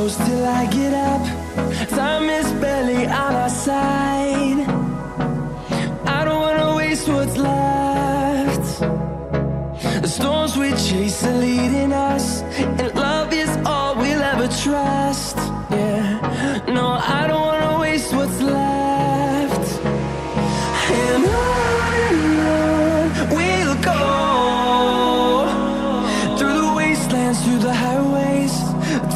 close till I get up. Time is barely on our side. I don't wanna waste what's left. The storms we chase are leading us, and love is all we'll ever trust. Yeah, no, I don't wanna waste what's left. And on we'll go, through the wastelands, through the highways,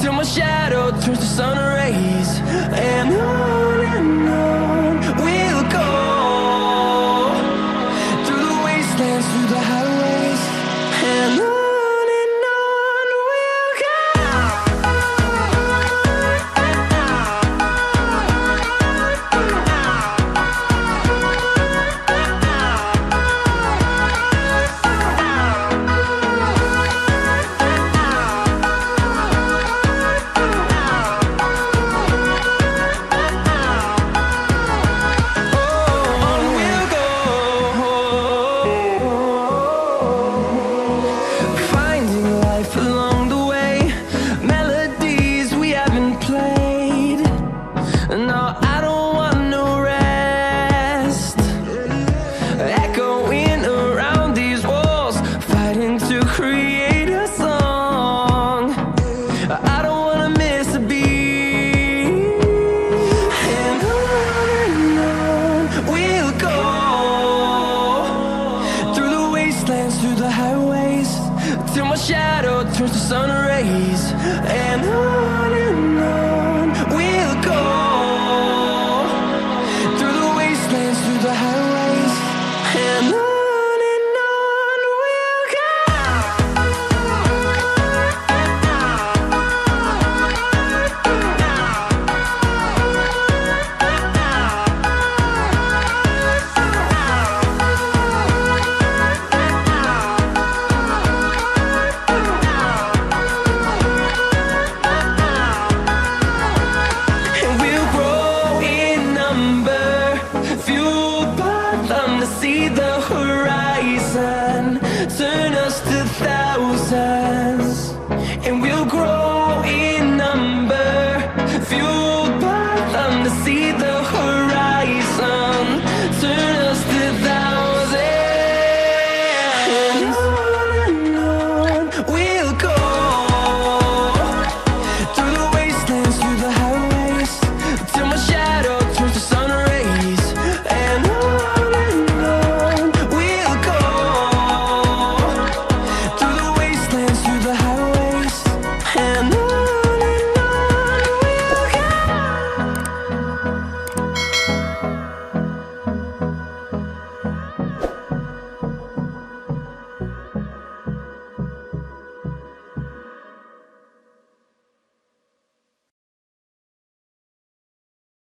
till my shadow turns to sun rays. And on we'll go, through the wastelands, through the highways, and on we'll go. No, I don't want no rest. Echoing around these walls, fighting to create a song. I don't wanna miss a beat. And on we'll go, through the wastelands, through the highways, till my shadow turns to sun rays. And on